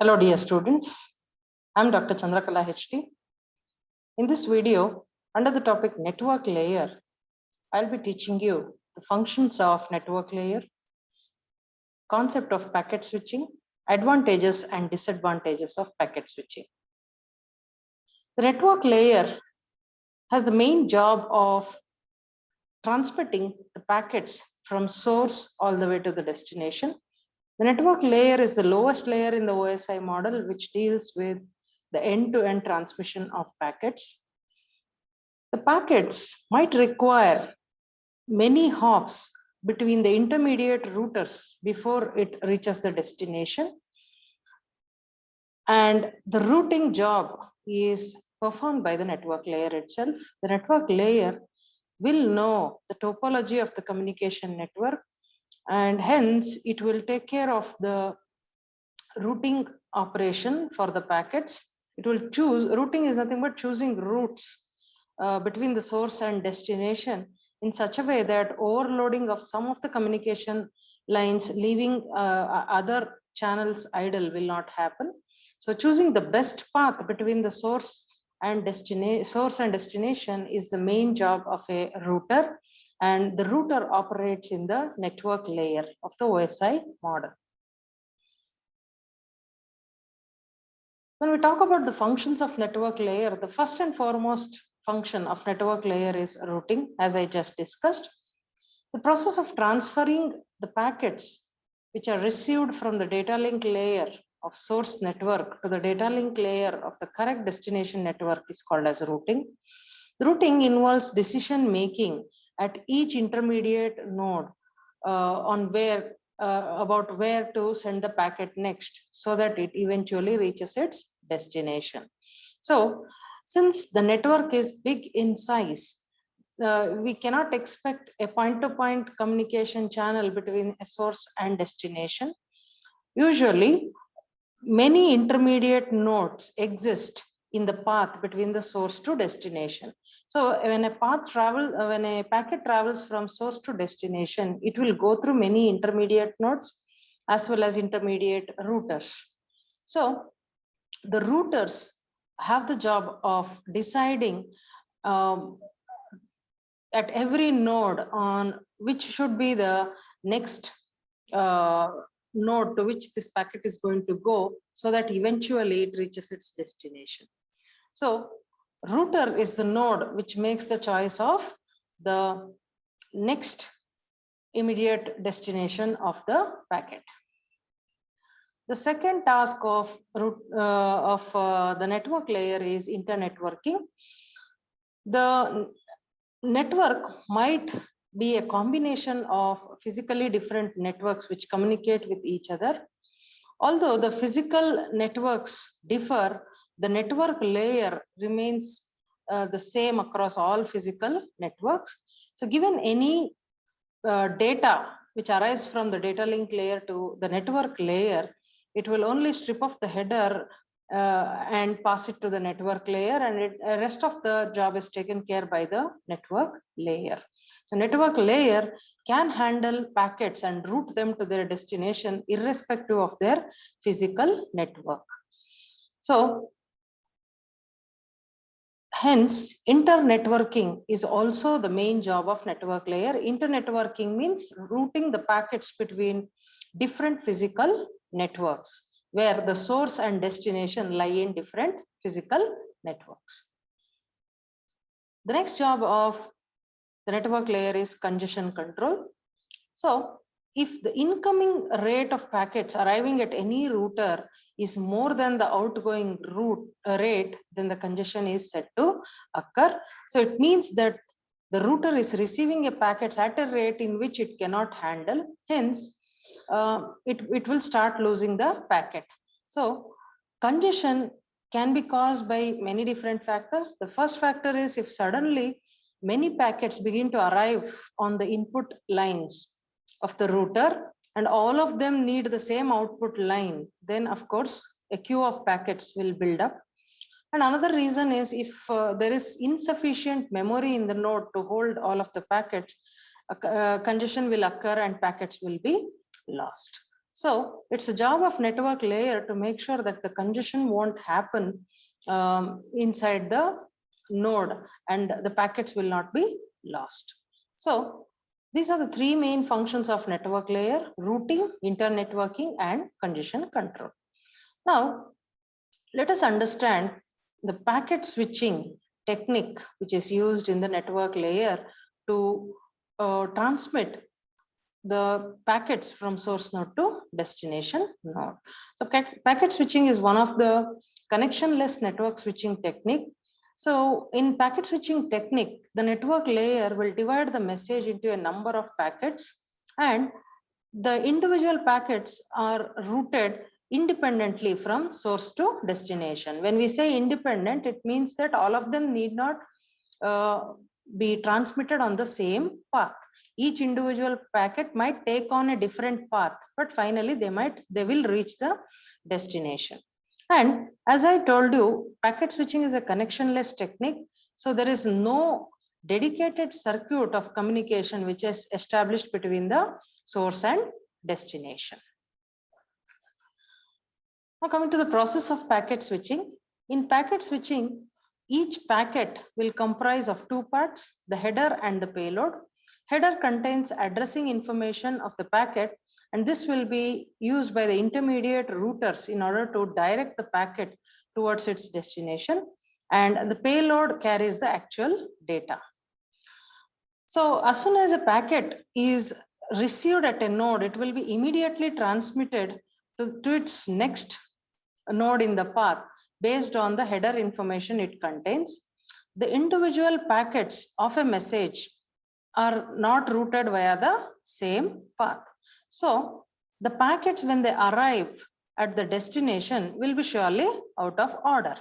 Hello dear students, I am Dr. Chandrakala HT. In this video, under the topic network layer, I will be teaching you the functions of network layer, concept of packet switching, advantages and disadvantages of packet switching. The network layer has the main job of transmitting the packets from source all the way to the destination. The network layer is the lowest layer in the OSI model, which deals with the end-to-end transmission of packets. The packets might require many hops between the intermediate routers before it reaches the destination. And the routing job is performed by the network layer itself. The network layer will know the topology of the communication network, and hence it will take care of the routing operation for the packets. It will choose, routing is nothing but choosing routes between the source and destination in such a way that overloading of some of the communication lines, leaving other channels idle, will not happen. So choosing the best path between the source and destination is the main job of a router, and the router operates in the network layer of the OSI model. When we talk about the functions of network layer, the first and foremost function of network layer is routing, as I just discussed. The process of transferring the packets which are received from the data link layer of source network to the data link layer of the correct destination network is called as routing. The routing involves decision making at each intermediate node on where about where to send the packet next, so that it eventually reaches its destination. So since the network is big in size, we cannot expect a point-to-point communication channel between a source and destination. Usually, many intermediate nodes exist in the path between the source to destination. So when a packet travels from source to destination, it will go through many intermediate nodes as well as intermediate routers. So the routers have the job of deciding at every node on which should be the next node to which this packet is going to go, so that eventually it reaches its destination. So router is the node which makes the choice of the next immediate destination of the packet. The second task of the network layer is internetworking. The network might be a combination of physically different networks which communicate with each other. Although the physical networks differ, the network layer remains the same across all physical networks. So given any data which arrives from the data link layer to the network layer, it will only strip off the header and pass it to the network layer, and the rest of the job is taken care by the network layer. So network layer can handle packets and route them to their destination irrespective of their physical network. So hence, internetworking is also the main job of network layer. Internetworking means routing the packets between different physical networks, where the source and destination lie in different physical networks. The next job of the network layer is congestion control. So if the incoming rate of packets arriving at any router is more than the outgoing rate, then the congestion is said to occur. So it means that the router is receiving a packets at a rate in which it cannot handle. Hence, it will start losing the packet. So congestion can be caused by many different factors. The first factor is if suddenly many packets begin to arrive on the input lines of the router and all of them need the same output line, then of course a queue of packets will build up. And another reason is if there is insufficient memory in the node to hold all of the packets, congestion will occur and packets will be lost. So it's a job of network layer to make sure that the congestion won't happen inside the node and the packets will not be lost. So these are the three main functions of network layer: routing, internetworking, and congestion control. Now, let us understand the packet switching technique which is used in the network layer to transmit the packets from source node to destination node. So packet switching is one of the connectionless network switching technique. So in packet switching technique, the network layer will divide the message into a number of packets, and the individual packets are routed independently from source to destination. When we say independent, it means that all of them need not be transmitted on the same path. Each individual packet might take on a different path, but finally they will reach the destination. And as I told you, packet switching is a connectionless technique. So there is no dedicated circuit of communication which is established between the source and destination. Now coming to the process of packet switching. In packet switching, each packet will comprise of two parts, the header and the payload. Header contains addressing information of the packet, and this will be used by the intermediate routers in order to direct the packet towards its destination, and the payload carries the actual data. So as soon as a packet is received at a node, it will be immediately transmitted to its next node in the path based on the header information it contains. The individual packets of a message are not routed via the same path. So the packets, when they arrive at the destination, will be surely out of order.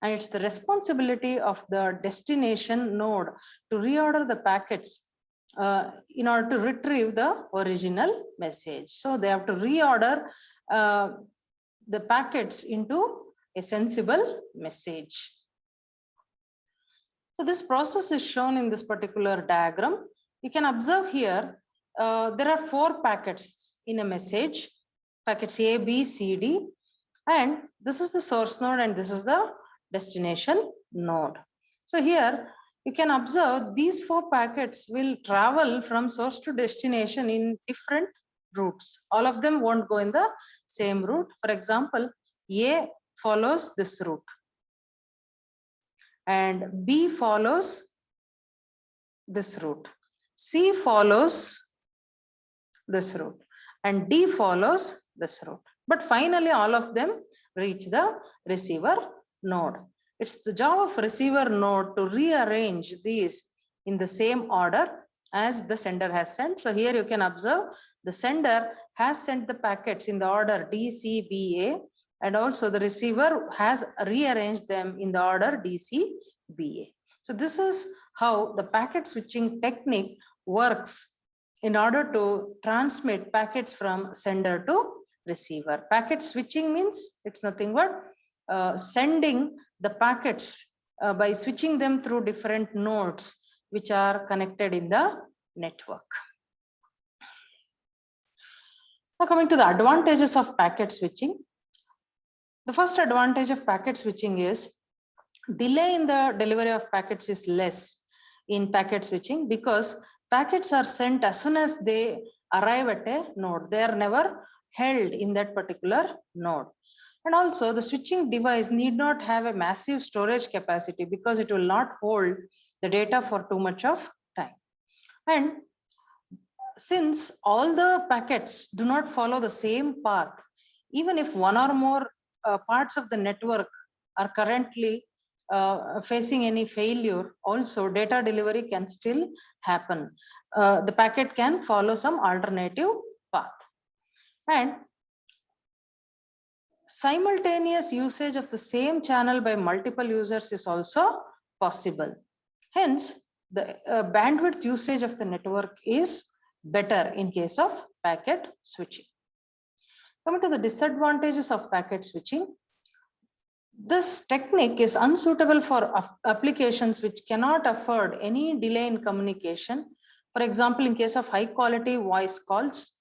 And it's the responsibility of the destination node to reorder the packets in order to retrieve the original message. So they have to reorder the packets into a sensible message. So this process is shown in this particular diagram. You can observe here, there are 4 packets in a message, packets A, B, C, D, and this is the source node and this is the destination node. So here you can observe these 4 packets will travel from source to destination in different routes. All of them won't go in the same route. For example, A follows this route and B follows this route, C follows this route, and D follows this route. But finally, all of them reach the receiver node. It's the job of receiver node to rearrange these in the same order as the sender has sent. So here you can observe the sender has sent the packets in the order D, C, B, A, and also the receiver has rearranged them in the order D, C, B, A. So this is how the packet switching technique works in order to transmit packets from sender to receiver. Packet switching means it's nothing but sending the packets by switching them through different nodes which are connected in the network. Now coming to the advantages of packet switching. The first advantage of packet switching is delay in the delivery of packets is less in packet switching because packets are sent as soon as they arrive at a node. They are never held in that particular node. And also the switching device need not have a massive storage capacity because it will not hold the data for too much of time. And since all the packets do not follow the same path, even if one or more parts of the network are currently facing any failure, also data delivery can still happen. The packet can follow some alternative path. And simultaneous usage of the same channel by multiple users is also possible. Hence, the bandwidth usage of the network is better in case of packet switching. Coming to the disadvantages of packet switching, this technique is unsuitable for applications which cannot afford any delay in communication. For example, in case of high quality voice calls,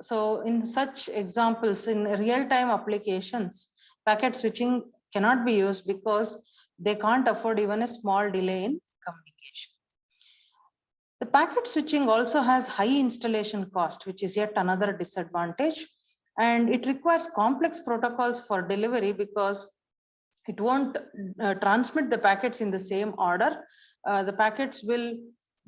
So in such examples, in real-time applications, packet switching cannot be used because they can't afford even a small delay in communication. The packet switching also has high installation cost, which is yet another disadvantage. And it requires complex protocols for delivery because it won't transmit the packets in the same order. The packets will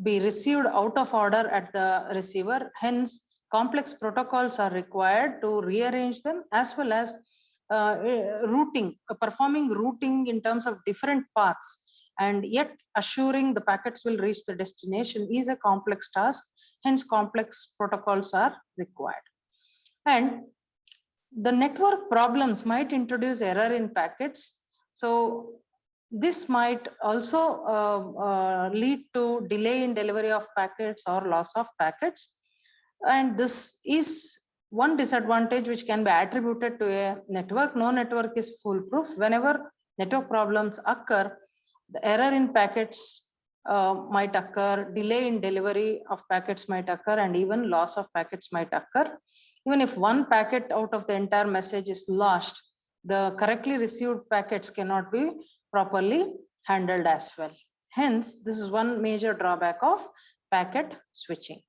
be received out of order at the receiver. Hence, complex protocols are required to rearrange them, as well as performing routing in terms of different paths, and yet assuring the packets will reach the destination is a complex task. Hence, complex protocols are required. And the network problems might introduce error in packets. So this might also lead to delay in delivery of packets or loss of packets. And this is one disadvantage which can be attributed to a network. No network is foolproof. Whenever network problems occur, the error in packets might occur, delay in delivery of packets might occur, and even loss of packets might occur. Even if one packet out of the entire message is lost, the correctly received packets cannot be properly handled as well. Hence, this is one major drawback of packet switching.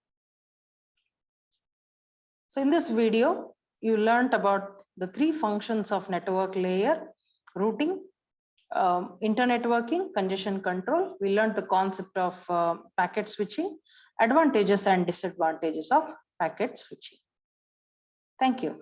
So in this video, you learned about the three functions of network layer: routing, internetworking, congestion control. We learned the concept of packet switching, advantages and disadvantages of packet switching. Thank you.